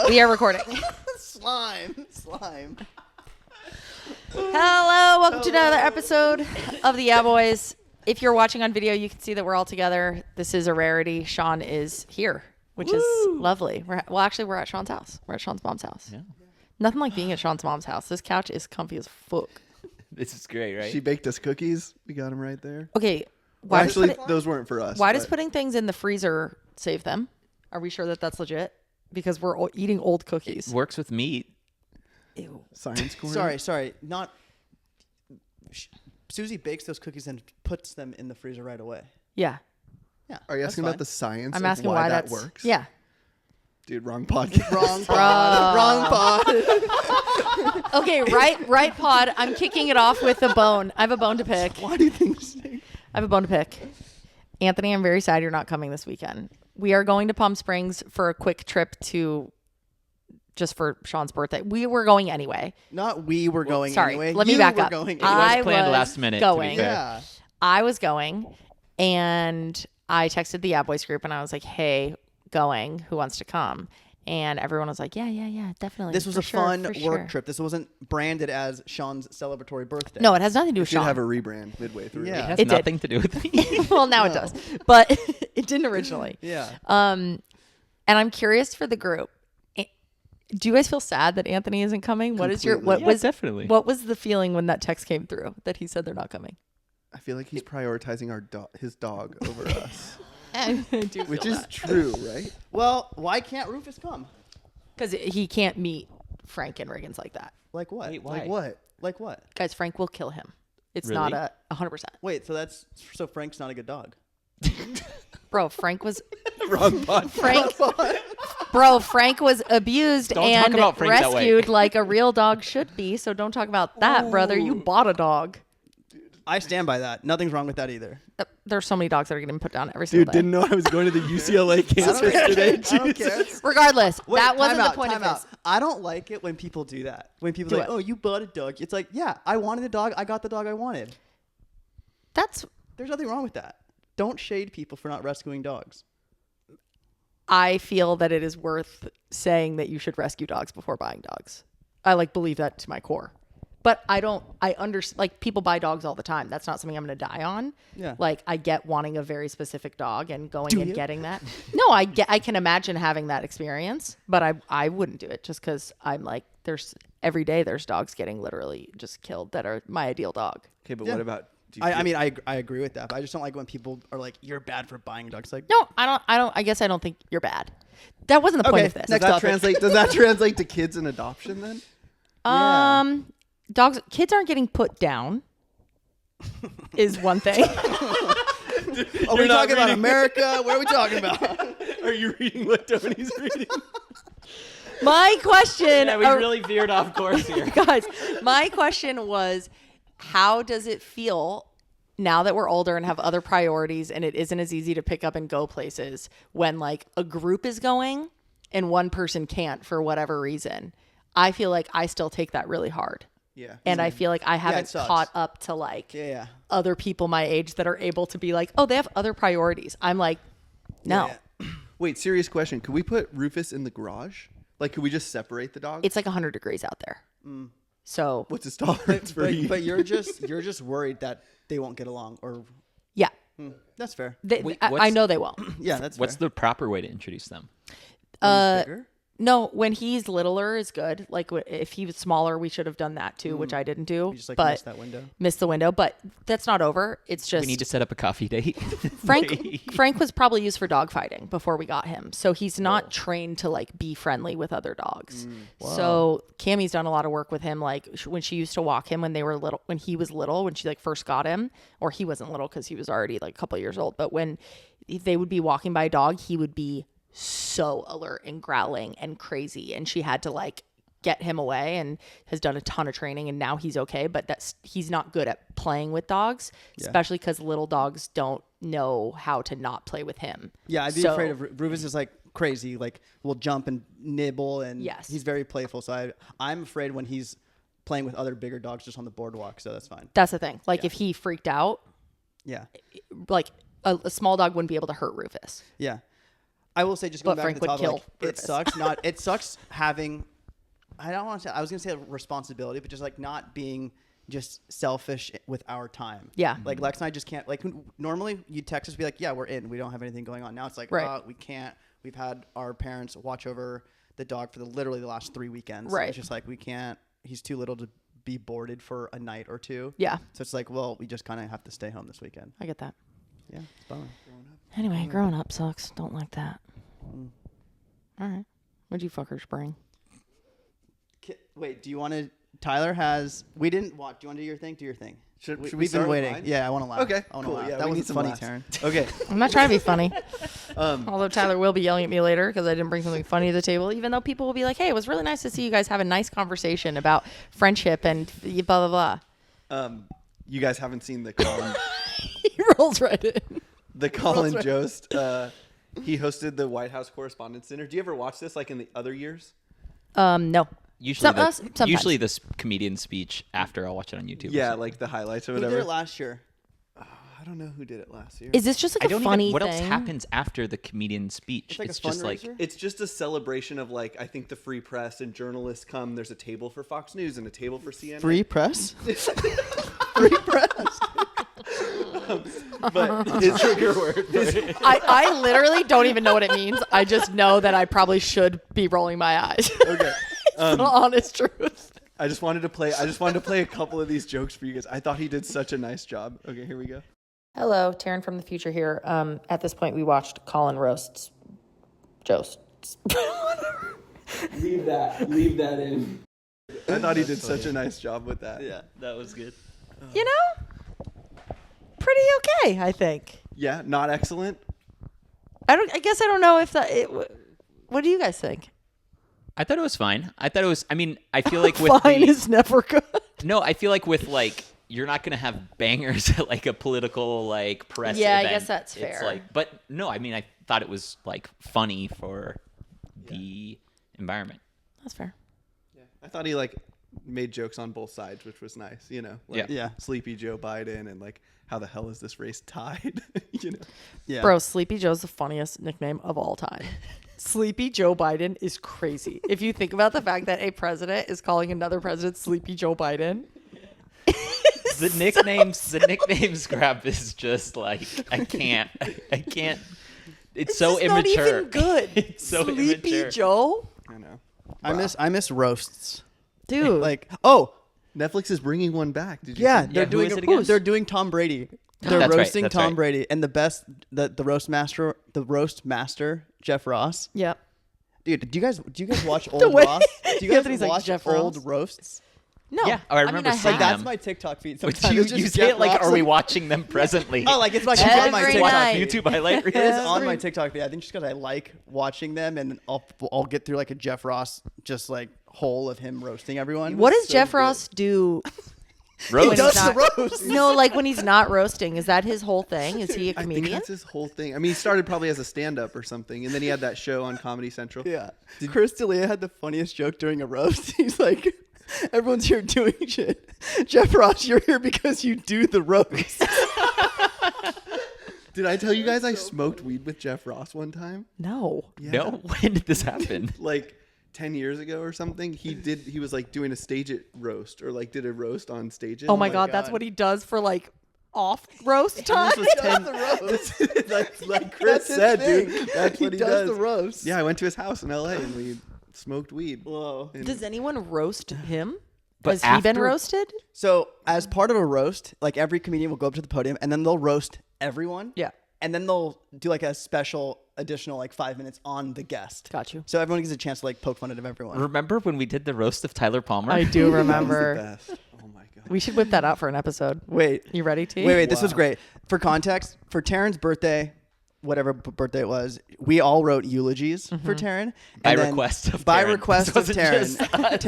We are recording. Slime. Hello, welcome to another episode of the Yeah Boys. If you're watching on video, you can see that we're all together. This is a rarity. Sean is here, which is lovely. We're at Sean's house. We're at Sean's mom's house. Yeah. Nothing like being at Sean's mom's house. This couch is comfy as fuck. This is great, right? She baked us cookies. We got them right there. Okay. Well, actually, those weren't for us. Why does putting things in the freezer save them? Are we sure that that's legit? Because we're eating old cookies. It works with meat. Ew. Science corner? Sorry. Not. Susie bakes those cookies and puts them in the freezer right away. Yeah. Yeah. Are you asking about the science I'm of asking why that that's, works? Yeah. Dude, wrong podcast. Wrong pod. Okay, right pod. I'm kicking it off with a bone. I have a bone to pick. Why do you think snake? I have a bone to pick. Anthony, I'm very sad you're not coming this weekend. We are going to Palm Springs for a quick trip just for Sean's birthday. We were going anyway. Not we were going Sorry, anyway. let me back up. Going It was planned last minute, to be fair. Yeah. I was going, and I texted the Yeah Boys group, and I was like, hey, going. Who wants to come? And everyone was like, yeah, definitely. This was a fun work trip. This wasn't branded as Sean's celebratory birthday. No, it has nothing to do We with should Sean. have a rebrand midway through. Yeah. It has It did. nothing to do with me. Well, now it does, but it didn't originally. Yeah. And I'm curious for the group. Do you guys feel sad that Anthony isn't coming? Completely. Definitely. What was the feeling when that text came through that he said they're not coming? I feel like he's prioritizing his dog over us. I do Which feel is true, right? Well, why can't Rufus come? because he can't meet Frank and Riggins like that. Like what? Wait, why? Like what? Like what? Guys, Frank will kill him. It's Really? not 100%. Wait, so Frank's not a good dog. Bro, Frank was Wrong pod. Frank was abused Don't talk and about Frank that way. rescued like a real dog should be. So don't talk about that, brother. You bought a dog. I stand by that. Nothing's wrong with that either. There's so many dogs that are getting put down every single Dude, day. didn't know I was going to the UCLA campus today. I don't care. Regardless, Wait, that wasn't the point time of out. this. I don't like it when people do that. When people Do are like, it. oh, you bought a dog. It's like, yeah, I wanted a dog. I got the dog I wanted. There's nothing wrong with that. Don't shade people for not rescuing dogs. I feel that it is worth saying that you should rescue dogs before buying dogs. I believe that to my core. But I understand, people buy dogs all the time. That's not something I'm going to die on. Yeah. I get wanting a very specific dog and going Do and you? getting that. No, I can imagine having that experience, but I wouldn't do it just because I'm every day there's dogs getting literally just killed that are my ideal dog. Okay, but Yeah. what about... I agree with that, but I just don't like when people are like, you're bad for buying dogs. Like, No, I guess I don't think you're bad. That wasn't the point of this. Does that translate to kids in adoption then? Kids aren't getting put down is one thing. Are we talking about America? What are we talking about? Are you reading what Tony's reading? My question, Yeah, we really veered off course here. guys, my question was, how does it feel now that we're older and have other priorities and it isn't as easy to pick up and go places when a group is going and one person can't for whatever reason? I feel like I still take that really hard. Yeah. And I feel like I haven't sucks. caught up to Yeah. other people my age that are able to be like, oh, they have other priorities. I'm like, no. Yeah. Wait, serious question. Could we put Rufus in the garage? Could we just separate the dogs? It's 100 degrees out there. So What's his tolerance for heat? But you're just worried that they won't get along, or yeah, that's fair. I know they won't. Yeah, that's What's fair. the proper way to introduce them? Bigger? No, when he's littler is good. If he was smaller, we should have done that too, which I didn't do. You just but missed that window. Missed the window, but that's not over. It's just We need to set up a coffee date. Frank was probably used for dog fighting before we got him. So he's not trained to be friendly with other dogs. So Cammie's done a lot of work with him. When she used to walk him when he was little, when she first got him, or he wasn't little because he was already a couple years old. But when they would be walking by a dog, he would be so alert and growling and crazy. And she had to get him away and has done a ton of training. And now he's okay. But he's not good at playing with dogs, especially because little dogs don't know how to not play with him. Yeah, I'd be afraid of Rufus is crazy, will jump and nibble, and he's very playful. So I'm afraid when he's playing with other bigger dogs just on the boardwalk. So that's fine. That's the thing. If he freaked out, Yeah. a small dog wouldn't be able to hurt Rufus. Yeah. I will say, just going But back to the Frank topic, would like, kill it sucks. It sucks having. I don't want to say. I was gonna say responsibility, but just like not being just selfish with our time. Yeah. Like Lex and I just can't. Like normally you'd text us, be like, "Yeah, we're in. We don't have anything going on." Now it's like, Right. we can't. We've had our parents watch over the dog for literally the last 3 weekends. Right. It's just like we can't. He's too little to be boarded for a night or two. Yeah. So it's like, well, we just kind of have to stay home this weekend. I get that. Yeah, it's a bummer. Anyway, growing up sucks. Don't like that. All right. What'd you fuckers bring? Wait, do you want to? Tyler has. We didn't watch. Do you want to do your thing? Do your thing. Should we We've start been with waiting. mine? Yeah, I want to laugh. Okay, I wanna cool. laugh. Yeah, that we was need some funny, laughs. Taryn. Okay. I'm not trying to be funny. Um, Although Tyler will be yelling at me later because I didn't bring something funny to the table, even though people will be like, hey, it was really nice to see you guys have a nice conversation about friendship and blah, blah, blah. you guys haven't seen the Colin, He rolls right in. the Colin Jost. He hosted the White House Correspondents' Dinner. Do you ever watch this like in the other years? No. Usually, Sometimes. usually this comedian speech after I'll watch it on YouTube. Yeah, like the highlights or Who whatever. did it last year? I don't know who did it last year. Is this just I like a don't funny even. What thing? else happens after the comedian speech? It's like a just like fundraiser? It's just a celebration of like I think the free press and journalists come. There's a table for Fox News and a table for CNN. Free press. Free press. But his trigger word. I literally don't even know what it means. I just know that I probably should be rolling my eyes. Okay. It's the honest truth. I just wanted to play a couple of these jokes for you guys. I thought he did such a nice job. Okay, here we go. Hello, Taryn from the future here. At this point, we watched Colin roasts Jost. Leave that in. I thought he did such a nice job with that. Yeah. that was good. You know, pretty okay, I think. Yeah, not excellent. I guess I don't know if that. What do you guys think? I thought it was fine. I thought it was. I mean, I feel like with Fine the, is never good. no, I feel like with like you're not gonna have bangers at like a political like press. Yeah, I event. guess that's It's fair. like, but no, I mean, I thought it was like funny for the environment. That's fair. Yeah, I thought he like made jokes on both sides, which was nice. You know, like Yeah. Sleepy Joe Biden and like how the hell is this race tied? You know. Yeah. Bro, Sleepy Joe's the funniest nickname of all time. Sleepy Joe Biden is crazy. If you think about the fact that a president is calling another president Sleepy Joe Biden. The nicknames grab is just like I can't. It's so just immature. Not even good. It's so Sleepy immature. Joe, I know. I miss roasts. dude. Like, Netflix is bringing one back. Did you yeah, see? they're who doing is it again? they're doing Tom Brady. They're That's right, roasting that's Tom right. Brady, and the roast master Jeff Ross. Yep. Dude, do you guys watch old way- Ross? Do you guys Anthony's like, watch Jeff old Ross? roasts? No. Yeah, I remember have. seeing Like that's them. my TikTok feed. But Sometimes you, it's just you say Jeff it like, Ross, are we watching them presently? Oh, like it's like Every on my Watch TikTok. night. YouTube highlight It reels. is on my TikTok feed. I think just because I like watching them, and I'll get through like a Jeff Ross just like hole of him roasting everyone. What does so Jeff good. Ross do? Roast. when does he's not, the roast. No, like when he's not roasting. Is that his whole thing? Is he a I think comedian? that's his whole thing. I mean, he started probably as a stand-up or something, and then he had that show on Comedy Central. Yeah. Chris D'Elia had the funniest joke during a roast. He's like, everyone's here doing shit. Jeff Ross, you're here because you do the roast. Did I tell you guys I smoked weed with Jeff Ross one time? No. Yeah. No, when did this happen? Like 10 years ago or something. He was like doing a stage it roast or like did a roast on stage. Oh my god, that's what he does for like off roast time. This was 10 the roast. like Chris That's his said, thing. dude. That's what he does. does. The roast. Yeah, I went to his house in LA and we smoked weed. Whoa. And Does anyone roast him? But Has he been after- roasted? So as part of a roast, like every comedian will go up to the podium and then they'll roast everyone. Yeah. And then they'll do like a special additional like 5 minutes on the guest. Got you. So everyone gets a chance to like poke fun at everyone. Remember when we did the roast of Tyler Palmer? I do that was the remember. best. Oh my god. We should whip that out for an episode. Wait. You ready, T? Wait, this was Wow. great. For context, for Taryn's birthday, whatever birthday it was, we all wrote eulogies for Taryn. By and then- request of By Taryn. request This of wasn't Taryn. just us.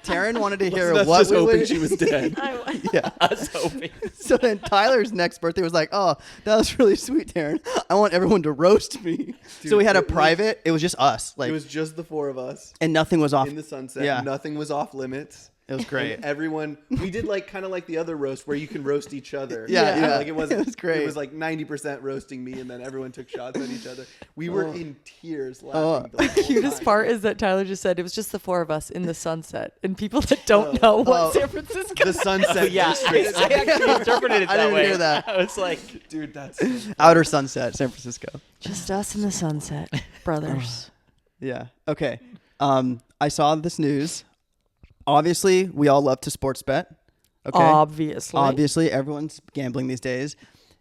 Taryn wanted to hear That's what just we hoping would, she was dead. Yeah. Us hoping. So then Tyler's next birthday was like, oh, that was really sweet, Taryn. I want everyone to roast me. So we had a it was- private. It was just us, like, It was just the four of us and nothing was off in the sunset. Yeah. Nothing was off limits. It was great. And everyone, we did like kind of like the other roast where you can roast each other. Yeah. Like it wasn't. It was great. It was like 90% roasting me, and then everyone took shots at each other. We were in tears laughing. The cutest part is that Tyler just said it was just the four of us in the sunset, and people that don't know what San Francisco. The sunset. Yeah, I actually interpreted it I that didn't way. hear that. I was like, Dude, that's Outer Sunset, San Francisco. Just us in the sunset, brothers. Yeah. Okay. I saw this news. Obviously, we all love to sports bet. Okay. Obviously, everyone's gambling these days.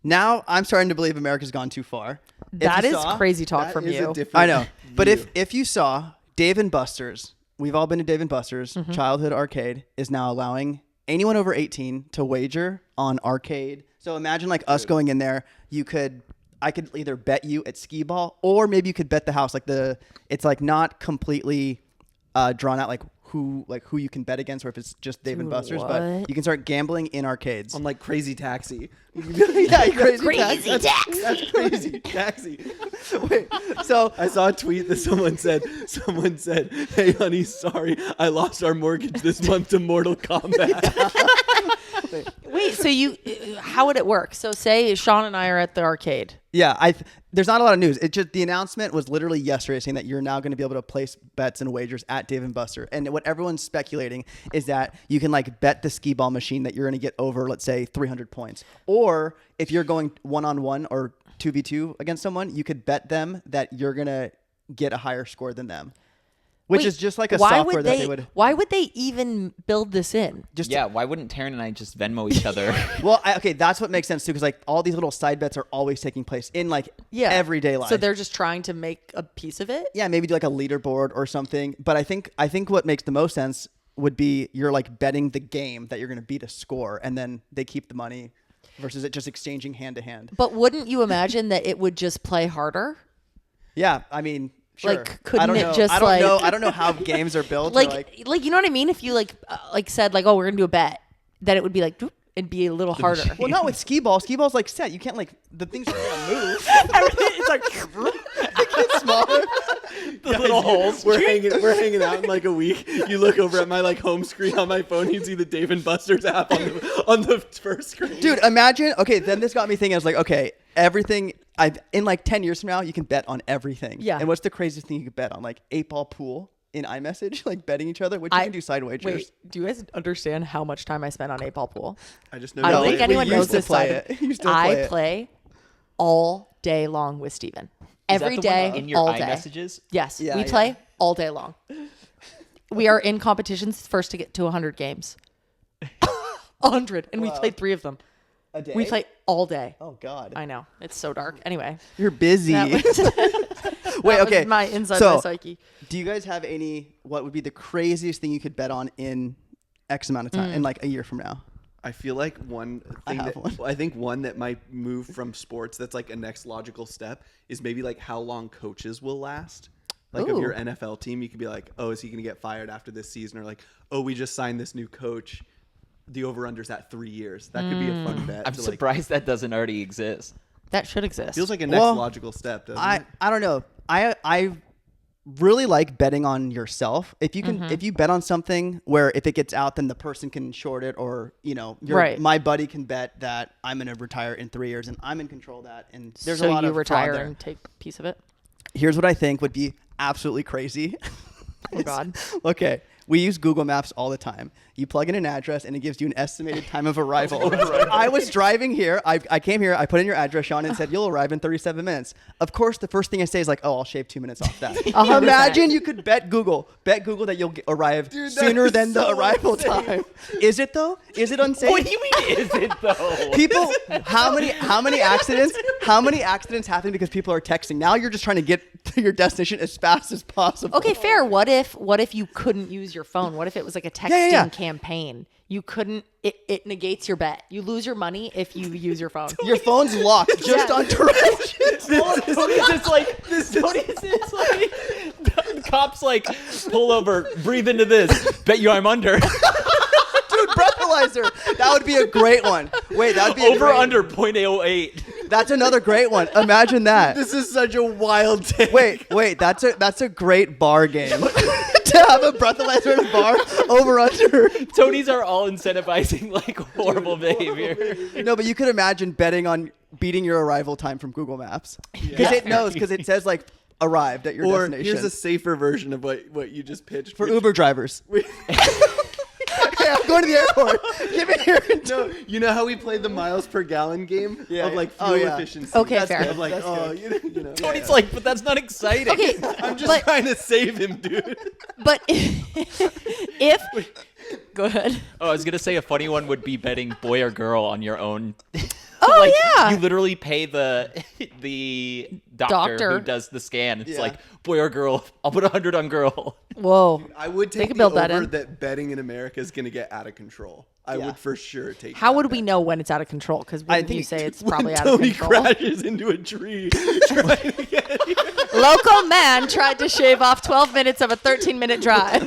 Now, I'm starting to believe America's gone too far. That is crazy talk from you. I know. But if you saw Dave & Buster's, we've all been to Dave & Buster's, childhood arcade is now allowing anyone over 18 to wager on arcade. So imagine like us going in there, I could either bet you at skee ball, or maybe you could bet the house. It's like not completely drawn out like who you can bet against, or if it's just Dave & Buster's, but you can start gambling in arcades. on like Crazy Taxi. Yeah, crazy Taxi. That's Crazy Taxi. Wait, so I saw a tweet that someone said, "Hey honey, sorry, I lost our mortgage this month to Mortal Kombat." Wait, so how would it work? So say Sean and I are at the arcade. yeah, there's not a lot of news. It just the announcement was literally yesterday saying that you're now going to be able to place bets and wagers at Dave & Buster. And what everyone's speculating is that you can like bet the skee ball machine that you're going to get over, let's say 300 points. Or if you're going 1-on-1 or 2v2 against someone, you could bet them that you're going to get a higher score than them. Which is just like a software that they would. Why would they even build this in? why wouldn't Taryn and I just Venmo each other? Well, okay, that's what makes sense too, because like all these little side bets are always taking place in like everyday life. So they're just trying to make a piece of it. Yeah, maybe do like a leaderboard or something. But I think what makes the most sense would be you're like betting the game that you're going to beat a score, and then they keep the money versus it just exchanging hand to hand. But wouldn't you imagine that it would just play harder? Yeah, I mean. Sure. Like, couldn't it just I don't know how games are built. like you know what I mean? If you like said like, oh, we're gonna do a bet, then it would be like, it'd be a little harder. Well, not with skee ball. Skee ball's like set. You can't like the things are gonna move. It's like It gets smaller. The little holes. We're hanging out in like a week. You look over at my like home screen on my phone. You see the Dave & Buster's app on the first screen. Dude, imagine. Okay, then this got me thinking. I was like, okay, everything. In like 10 years from now, you can bet on everything. Yeah. And what's the craziest thing you could bet on? Like 8-ball pool in iMessage, like betting each other, which you can do side wagers. Wait, do you guys understand how much time I spent on 8-ball pool? I just know. I don't think we anyone used knows to this play side. it. You still I play it. play all day long with Steven. Is that Every the day, one in your all day. iMessages? Yes, Yeah, we yeah. play all day long. We are in competitions first to get to 100 games. 100, and we played 3 of them. A day? We play all day. Oh God. I know, it's so dark. Anyway, You're busy. that was, Wait, that okay. was my inside So- my psyche. Do you guys have what would be the craziest thing you could bet on in X amount of time, in like a year from now? I feel like one thing I think one that might move from sports that's like a next logical step is maybe like how long coaches will last. Like of your NFL team, you could be like, oh, is he going to get fired after this season? Or like, oh, we just signed this new coach. The over-under's at 3 years. That could be a fun bet. I'm surprised that doesn't already exist. That should exist. Feels like a next logical step, doesn't it? I don't know. I really like betting on yourself. If you can, if you bet on something where if it gets out, then the person can short it, or my buddy can bet that I'm going to retire in 3 years and I'm in control of that. And there's a lot of retire fraud there. and take a piece of it. Here's what I think would be absolutely crazy. Oh God. Okay. We use Google Maps all the time. You plug in an address and it gives you an estimated time of arrival. I was driving here. I came here. I put in your address, Sean, and said, you'll arrive in 37 minutes. Of course, the first thing I say is like, oh, I'll shave 2 minutes off that. 100%. Imagine you could bet Google that you'll arrive sooner than the arrival time. Is it though? Is it unsafe? What do you mean, is it though? People, how many accidents happen because people are texting? Now you're just trying to get to your destination as fast as possible. Okay, fair. What if you couldn't use your phone? What if it was like a texting campaign? You couldn't. It negates your bet. You lose your money if you use your phone. Your phone's locked just on directions. Tony's just like, cops like, pull over, breathe into this. Bet you I'm under. Dude, breathalyzer. That would be a great one. Wait, that would be Over under 0.08. That's another great one. Imagine that. This is such a wild take. Wait, that's a great bar game. to have a breathalyzer at a bar over under. Tony's are all incentivizing like horrible behavior. No, but you could imagine betting on beating your arrival time from Google Maps because it knows, because it says like arrived at your Or destination. here's a safer version of what you just pitched for Uber drivers. Hey, I'm going to the airport. Give me here. No, you know how we played the miles per gallon game of like fuel efficiency. Okay, fair. Of like, you know. Tony's like, but that's not exciting. Okay, I'm just trying to save him, dude. but if go ahead. Oh, I was gonna say a funny one would be betting boy or girl on your own. Oh like, yeah. You literally pay the doctor who does the scan. It's like boy or girl. I'll put 100 on girl. Whoa. I would take could the build that over in. that betting in America is going to get out of control. I would for sure take. How that would bet. we know when it's out of control? Because I wouldn't think you say it's When probably out Tony of control? crashes into a tree trying to get here. Local man tried to shave off 12 minutes of a 13-minute drive.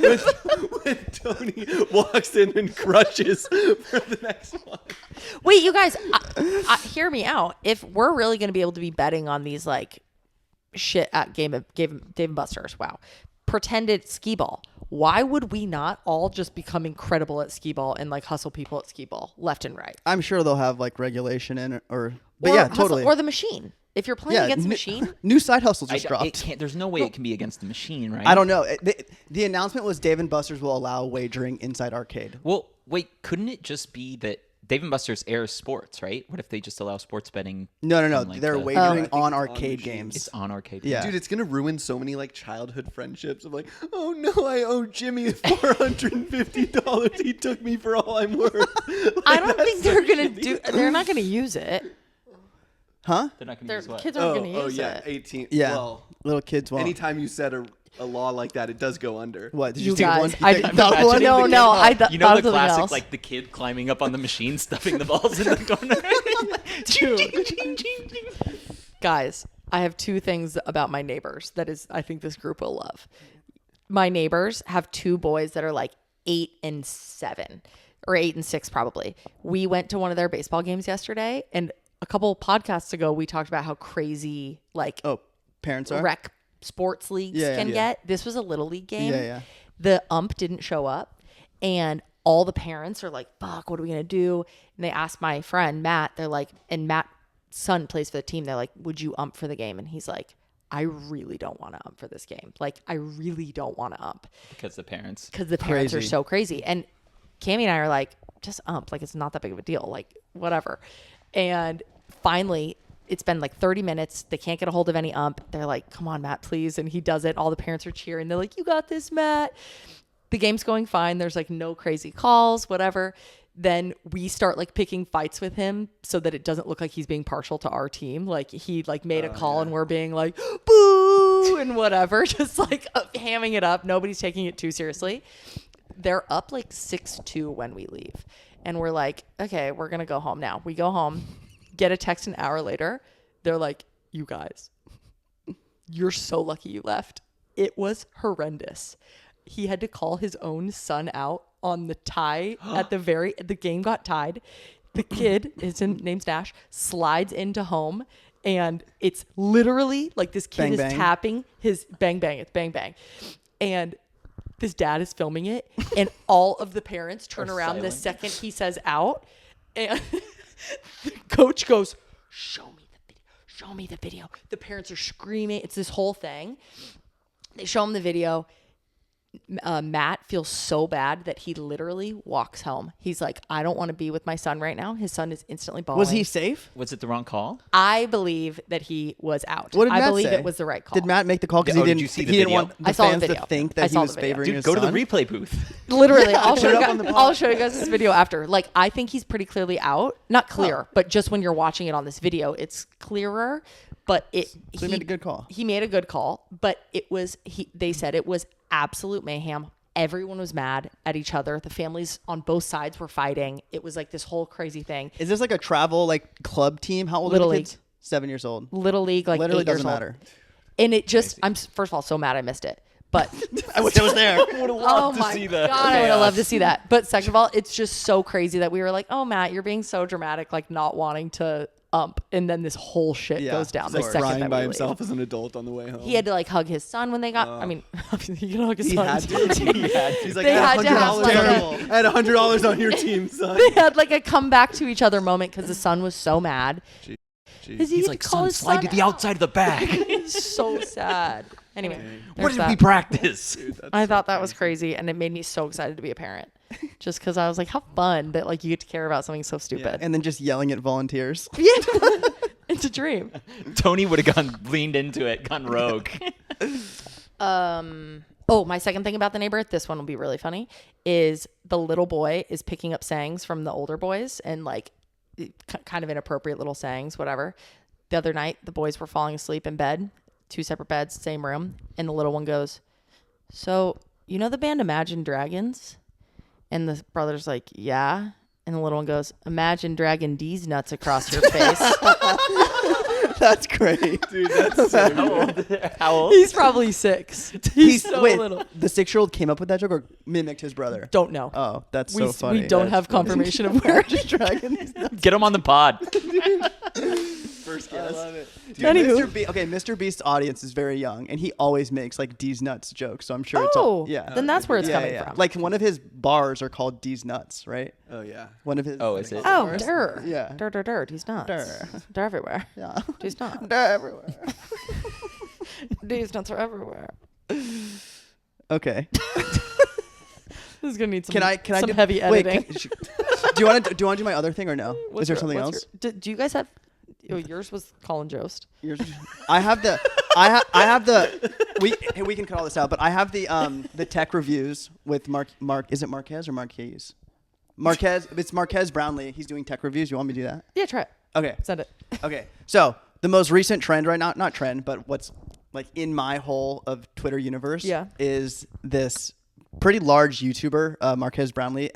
When Tony walks in and crushes for the next one. Wait, you guys, hear me out. If we're really going to be able to be betting on these like shit at Dave and Buster's, wow, pretended skee ball, why would we not all just become incredible at skee ball and like hustle people at skee ball left and right? I'm sure they'll have like regulation in it, but yeah, hustle, totally. or the machine. If you're playing against the machine, New side hustle just It dropped. can't, there's no way it can be against the machine, right? I don't know. The announcement was Dave and Buster's will allow wagering inside arcade. Well, wait, couldn't it just be that Dave and Buster's airs sports, right? What if they just allow sports betting? No. on, like, They're the- wagering Oh. on It's arcade on games. It's on arcade. Yeah. Dude, it's going to ruin so many like childhood friendships of like, oh no, I owe Jimmy $450. He took me for all I'm worth. I don't think they're going to do, they're not going to use it. Huh? They're not going to Their use what? kids aren't going to use yeah, it. 18. Yeah. Well, Little kids won't. anytime you set a law like that, it does go under. What? Did You you see guys, one? I You did- thought of one? imagining No, the no, kid- I thought You know of the something classic, else. like the kid climbing up on the machine, stuffing the balls in the corner. Guys, I have two things about my neighbors that is I think this group will love. My neighbors have two boys that are like 8 and 7 or 8 and 6 probably. We went to one of their baseball games yesterday, and a couple podcasts ago we talked about how crazy like Oh, parents are? rec sports leagues Yeah, can yeah. get. This was a little league game. Yeah. The ump didn't show up, and all the parents are like, fuck, what are we going to do? And they asked my friend Matt, they're like, and Matt's son plays for the team. They're like, would you ump for the game? And he's like, I really don't want to ump for this game. Like, I really don't want to ump Because the parents. because the parents are Crazy. so crazy. And Cammie and I are like, just ump. Like, it's not that big of a deal. Like, whatever. And finally, it's been like 30 minutes. They can't get a hold of any ump. They're like, come on, Matt, please. And he does it. All the parents are cheering. They're like, you got this, Matt. The game's going fine. There's like no crazy calls, whatever. Then we start like picking fights with him so that it doesn't look like he's being partial to our team. Like he like made a call and we're being like, boo and whatever, just like hamming it up. Nobody's taking it too seriously. They're up like 6-2 when we leave. And we're like, okay, we're going to go home now. We go home, get a text an hour later. They're like, you guys, you're so lucky you left. It was horrendous. He had to call his own son out on the tie at the game got tied. The kid, his name's Nash, slides into home, and it's literally like this kid Bang, is bang. tapping his bang bang. It's bang bang. And this dad is filming it, and all of the parents turn around the second he says out, and the coach goes, show me the video, show me the video. The parents are screaming. It's this whole thing. They show him the video. Matt feels so bad that he literally walks home. He's like, I don't want to be with my son right now. His son is instantly bawling. Was he safe? Was it the wrong call? I believe that he was out. What did I Matt believe say? it was the right call. Did Matt make the call because Oh, he did didn't? you see the he didn't video? want I the saw the fans to video. think I that he saw was the video. favoring Dude, his go to son. the replay booth. Literally, I'll show Put you it up guys, on the pod. I'll show you guys this video after. Like, I think he's pretty clearly out. Not clear, but just when you're watching it on this video, it's clearer. But So he made a good call. He made a good call, but it was they said it was absolute mayhem. Everyone was mad at each other. The families on both sides were fighting. It was like this whole crazy thing. Is this like a travel like club team? How old Little are the League. kids? 7 years old. Little League, like Literally 8 years doesn't old. matter. And it just, I'm first of all so mad I missed it. But I wish I was there. oh my god, I would have loved to see that. But second of all, it's just so crazy that we were like, oh Matt, you're being so dramatic, like not wanting to and then this whole shit goes down. He's The like second crying that by we himself leave. as an adult on the way home. He had to like hug his son when they got. I mean, he could hug his He son. had to. He's like, They I had to have $100 like terrible. I had $100 on your team, son. They had like a come back to each other moment because the son was so mad. He's like, son, slide to the outside of the bag. It's so sad. Anyway, What did that. we practice? Dude, that's I so thought that was crazy, and it made me so excited to be a parent. Just because I was like, how fun that like you get to care about something so stupid. And then just yelling at volunteers. Yeah. It's a dream. Tony would have leaned into it, gone rogue. Oh, my second thing about the neighbor, this one will be really funny, is the little boy is picking up sayings from the older boys and like kind of inappropriate little sayings, whatever. The other night, the boys were falling asleep in bed, 2 separate beds, same room. And the little one goes, so, you know the band Imagine Dragons? And the brother's like, yeah. And the little one goes, imagine dragging D's nuts across your face. That's great. Dude, that's so How old? He's probably 6. He's so wait, little. the 6-year-old came up with that joke or mimicked his brother? Don't know. Oh, that's we, so funny. we don't have confirmation of where. Dragons. Get him on the pod. first guess. I love it. Dude, Anywho. Mr. Beast's audience is very young, and he always makes like D's nuts jokes. So I'm sure it's Oh, all yeah. then that's where it's coming from. Like one of his bars are called D's nuts, right? Oh yeah. One of his. Oh, is it? Oh, bars. dirt. Yeah. Dirt. He's nuts. Dirt. They're everywhere. Yeah. He's nuts. They're everywhere. These nuts are everywhere. Okay. This is gonna need some. Can I some do, heavy wait, editing? do you want to do my other thing or no? What's Is there your- something what's else? your- do you guys have? Oh, yours was Colin Jost. I have the I have the we can cut all this out, but I have the tech reviews with Mark is it Marquez or Marquez? Marquez, it's Marquez Brownlee. He's doing tech reviews. You want me to do that? Yeah, try it. Okay. Send it. Okay. So the most recent trend right now, not trend, but what's like in my whole of Twitter universe is this pretty large YouTuber, Marquez Brownlee,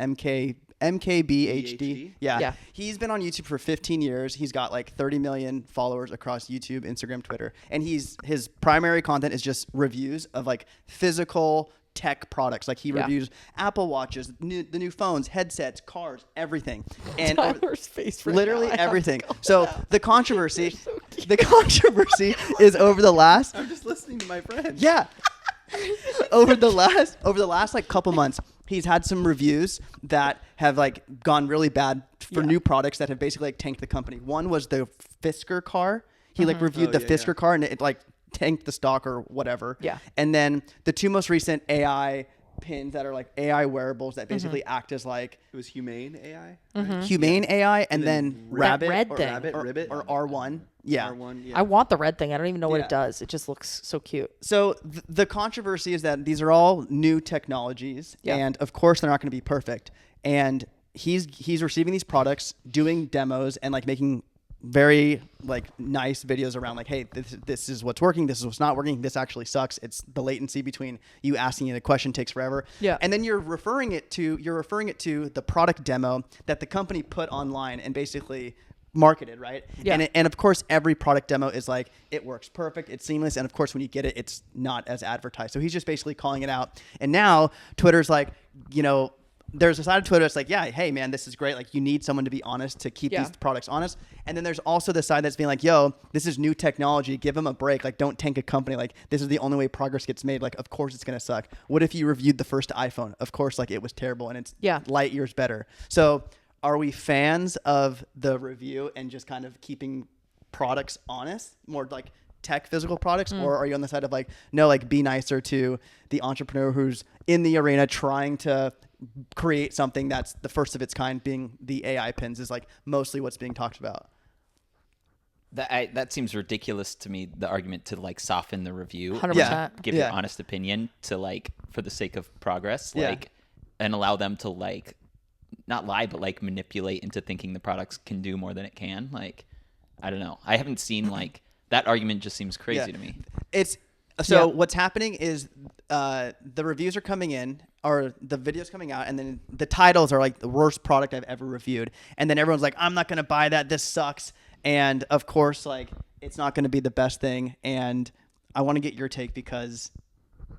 MKBHD. Yeah. He's been on YouTube for 15 years. He's got like 30 million followers across YouTube, Instagram, Twitter. And his primary content is just reviews of like physical tech products. Like he reviews Apple Watches, the new phones, headsets, cars, everything. And Tyler's face right literally now, I have everything. to call So it out. the controversy is over the last I'm just listening to my friend. yeah. over the last like couple months, he's had some reviews that have like gone really bad for new products that have basically like tanked the company. One was the Fisker car. He like reviewed the Fisker car and it like tanked the stock or whatever. Yeah. And then the two most recent AI pins that are like AI wearables that basically act as like It was Humane AI. Right? humane AI and then Rabbit red or thing. Rabbit, Ribbit, or R1. Yeah. R1. Yeah. I want the red thing. I don't even know what Yeah. it does. It just looks so cute. So the controversy is that these are all new technologies, and of course they're not going to be perfect. And he's receiving these products, doing demos, and like making very like nice videos around like, hey, this is what's working, this is what's not working, this actually sucks. It's the latency between you asking it a question takes forever. Yeah. And then you're referring it to the product demo that the company put online and basically marketed, right? Yeah. And of course every product demo is like it works perfect, it's seamless, and of course when you get it, it's not as advertised. So he's just basically calling it out. And now Twitter's like, you know, there's a side of Twitter that's like, yeah, hey man, this is great. Like you need someone to be honest to keep these products honest. And then there's also the side that's being like, yo, this is new technology. Give them a break. Like don't tank a company. Like this is the only way progress gets made. Like of course it's gonna suck. What if you reviewed the first iPhone? Of course, like it was terrible and it's light years better. So are we fans of the review and just kind of keeping products honest, more like tech physical products, or are you on the side of like, no, like be nicer to the entrepreneur who's in the arena trying to create something that's the first of its kind, being the AI pins is like mostly what's being talked about? That seems ridiculous to me, the argument to like soften the review, 100%. give your honest opinion to like for the sake of progress, like and allow them to like not lie but like manipulate into thinking the products can do more than it can. Like I don't know. I haven't seen like that argument just seems crazy to me. It's so what's happening is the reviews are coming in or the videos coming out and then the titles are like the worst product I've ever reviewed. And then everyone's like, I'm not going to buy that. This sucks. And of course, like it's not going to be the best thing. And I want to get your take because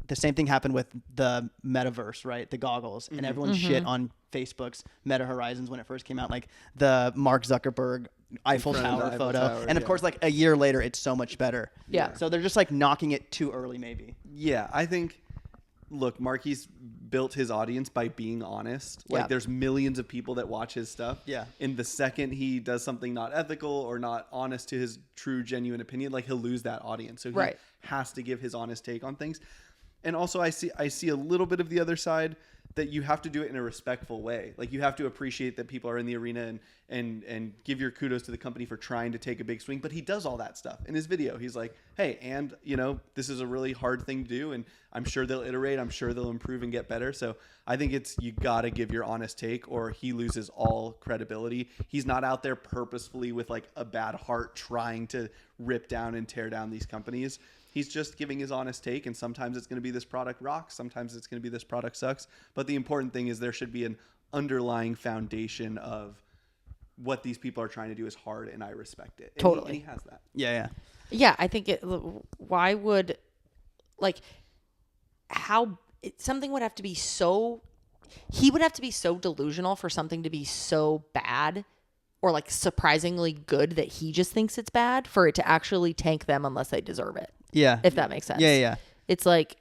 the same thing happened with the metaverse, right? The goggles, and everyone shit on Facebook's Meta Horizons when it first came out, like the Mark Zuckerberg Eiffel Tower photo. And of course, like a year later, it's so much better. Yeah. So they're just like knocking it too early, maybe. Yeah, I think. Look, Marky's built his audience by being honest. Like, there's millions of people that watch his stuff. Yeah. And the second he does something not ethical or not honest to his true, genuine opinion, like, he'll lose that audience. So he has to give his honest take on things. And also, I see a little bit of the other side, that you have to do it in a respectful way. Like, you have to appreciate that people are in the arena and give your kudos to the company for trying to take a big swing. But he does all that stuff in his video. He's like, hey, and this is a really hard thing to do, and I'm sure they'll iterate. I'm sure they'll improve and get better. So I think you got to give your honest take, or he loses all credibility. He's not out there purposefully with like a bad heart trying to rip down and tear down these companies. He's just giving his honest take, and sometimes it's going to be this product rocks, sometimes it's going to be this product sucks. But the important thing is there should be an underlying foundation of what these people are trying to do is hard, and I respect it. Totally. And he has that. Yeah. Yeah, I think why would, like, something would have to be so, he would have to be so delusional for something to be so bad or like surprisingly good that he just thinks it's bad for it to actually tank them unless they deserve it. Yeah. If that makes sense. Yeah. It's like,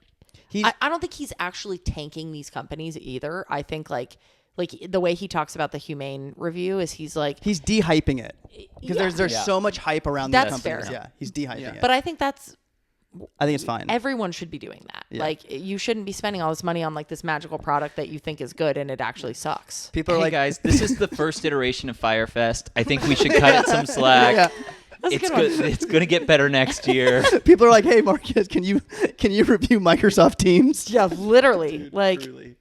I don't think he's actually tanking these companies either. I think like the way he talks about the Humane review is he's de-hyping it because there's so much hype around these companies. Fair. Yeah, he's de-hyping it. But I think it's fine. Everyone should be doing that. Yeah. Like, you shouldn't be spending all this money on like this magical product that you think is good and it actually sucks. People are like, guys, this is the first iteration of Firefest. I think we should cut it some slack. Yeah. It's going to get better next year. People are like, hey, Marcus, can you review Microsoft Teams? Yeah, literally. Dude, like, truly.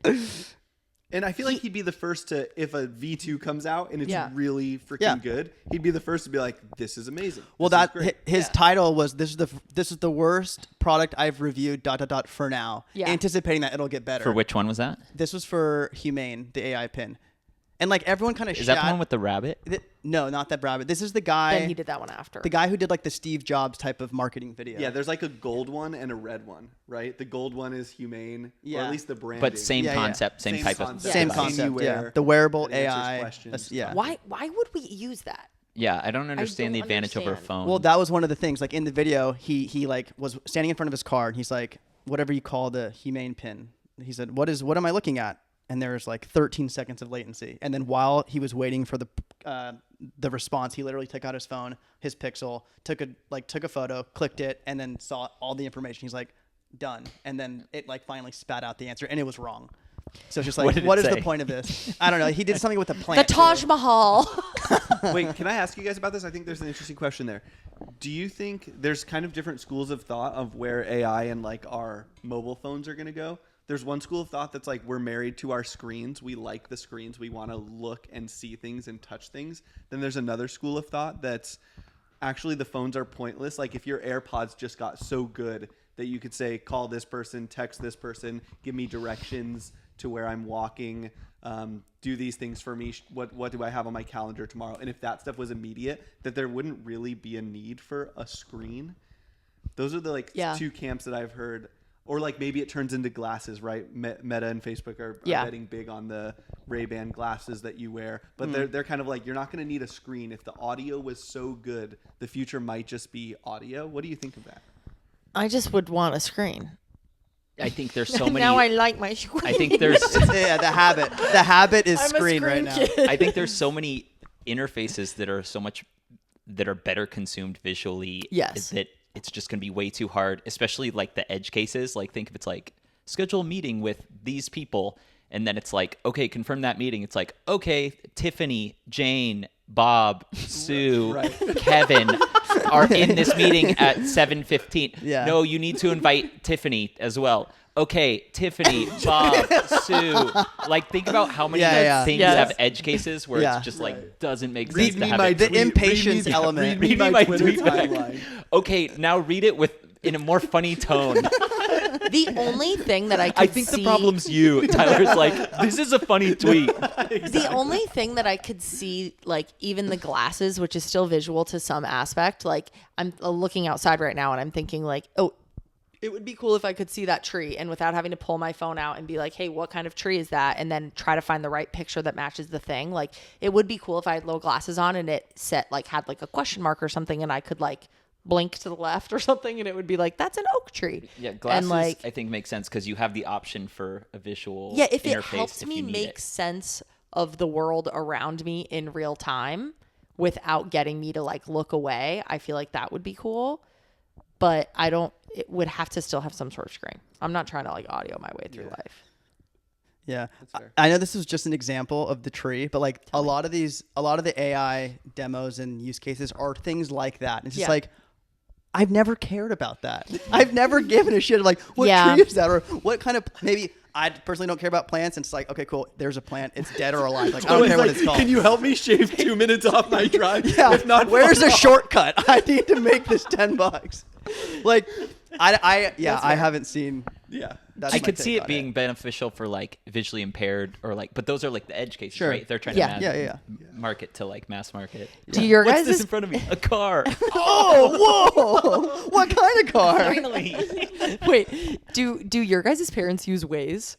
And I feel like he'd be the first to, if a V2 comes out and it's really freaking good, he'd be the first to be like, this is amazing. Well, his title was, this is the worst product I've reviewed, ... for now, anticipating that it'll get better. For which one was that? This was for Humane, the AI pin. And like everyone kind of Is that the one with the rabbit? No, not that rabbit. This is the guy. Then he did that one after. The guy who did like the Steve Jobs type of marketing video. Yeah, there's like a gold one and a red one, right? The gold one is Humane, or at least the brand. But same concept, same type of same concept. Yeah, the wearable AI. Yeah. Why would we use that? Yeah, I don't understand the advantage over a phone. Well, that was one of the things. Like in the video, he like was standing in front of his car and he's like, whatever you call the Humane pin. He said, what am I looking at? And there's like 13 seconds of latency. And then while he was waiting for the response, he literally took out his phone, his Pixel, took a photo, clicked it, and then saw all the information. He's like, done. And then it like finally spat out the answer, and it was wrong. So it's just like, what is the point of this? I don't know. He did something with the plant. The Taj Mahal. Wait, can I ask you guys about this? I think there's an interesting question there. Do you think there's kind of different schools of thought of where AI and like our mobile phones are going to go? There's one school of thought that's like, we're married to our screens. We like the screens. We want to look and see things and touch things. Then there's another school of thought that's actually the phones are pointless. Like if your AirPods just got so good that you could say, call this person, text this person, give me directions to where I'm walking, do these things for me. What do I have on my calendar tomorrow? And if that stuff was immediate, that there wouldn't really be a need for a screen. Those are the two camps that I've heard. Or like maybe it turns into glasses, right? Meta and Facebook are betting big on the Ray-Ban glasses that you wear. But they're kind of like, you're not going to need a screen. If the audio was so good, the future might just be audio. What do you think of that? I just would want a screen. I think there's so many. Now I like my screen. I think there's the habit. The habit is screen right now. I think there's so many interfaces that are better consumed visually. Yes. That it's just going to be way too hard, especially like the edge cases. Like think if it's like schedule a meeting with these people, and then it's like, okay, confirm that meeting. It's like, okay, Tiffany, Jane, Bob, Sue, Kevin are in this meeting at 7:15. Yeah. No, you need to invite Tiffany as well. Okay, Tiffany, Bob, Sue. Like, think about how many things have edge cases where it's just like doesn't make sense to have it. The impatience element. Read me my Twitter timeline. Okay, now read it in a more funny tone. The only thing that I think the problem's you. Tyler's like, this is a funny tweet. Exactly. The only thing that I could see, like even the glasses, which is still visual to some aspect, like I'm looking outside right now and I'm thinking like, oh, it would be cool if I could see that tree and without having to pull my phone out and be like, hey, what kind of tree is that? And then try to find the right picture that matches the thing. Like, it would be cool if I had little glasses on and it had like a question mark or something, and I could like blink to the left or something, and it would be like, that's an oak tree. Yeah, glasses and like, I think makes sense because you have the option for a visual if it interface helps me make it. sense of the world around me in real time without getting me to like look away, I feel like that would be cool. But it would have to still have some sort of screen. I'm not trying to like audio my way through life. Yeah. I know this was just an example of the tree, but like a lot of the AI demos and use cases are things like that. It's just like, I've never cared about that. I've never given a shit of like, what tree is that? Or what kind of, maybe I personally don't care about plants. And it's like, okay, cool. There's a plant. It's dead or alive. Like, I don't care what it's called. Can you help me shave 2 minutes off my drive? Yeah. If not, where's a shortcut? I need to make this $10. Like, I haven't seen. Yeah. I could see it being beneficial for like visually impaired or like, but those are like the edge cases, right? If they're trying to market to like mass market. Do your guys What's this in front of me? A car. Oh, whoa! What kind of car? Finally. Wait, do your guys' parents use Waze?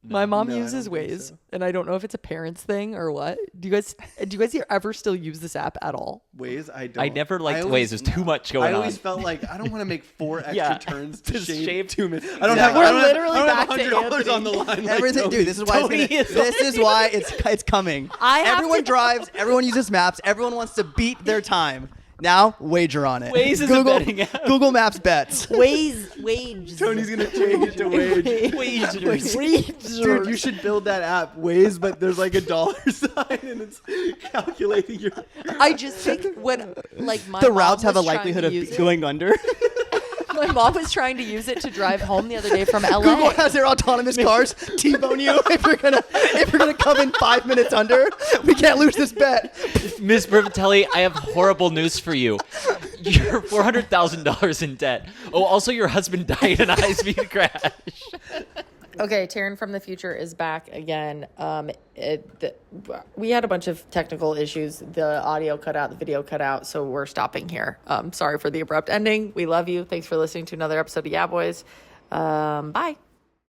My mom No, I uses don't think Waze, so. and I don't know if it's a parents thing or what. Do you guys ever still use this app at all? Waze, I don't. I never liked Waze. There's too much going on. I always felt like I don't want to make 4 extra turns to shave 2 minutes. I don't We're have. I don't literally have back to $100 on the line. Like Everything, Tony. dude. This is why. This is why it's coming. Everyone drives. Everyone uses maps. Everyone wants to beat their time. Now, wager on it. Waze is a betting app. Google Maps bets. Wage. Tony's gonna change it to Wage. Wagers. Dude, you should build that app, Waze, but there's like a dollar sign and it's calculating your. I just think when like my The mom routes have a was trying likelihood to of use it- going under. My mom was trying to use it to drive home the other day from LA. Google has their autonomous cars T-bone you if you're gonna come in 5 minutes under. We can't lose this bet. Miss Bervatelli, I have horrible news for you. You're $400,000 in debt. Oh, also your husband died in a high-speed crash. Okay, Taryn from the future is back again. We had a bunch of technical issues. The audio cut out, the video cut out, so we're stopping here. Sorry for the abrupt ending. We love you. Thanks for listening to another episode of Yeah Boys. Bye.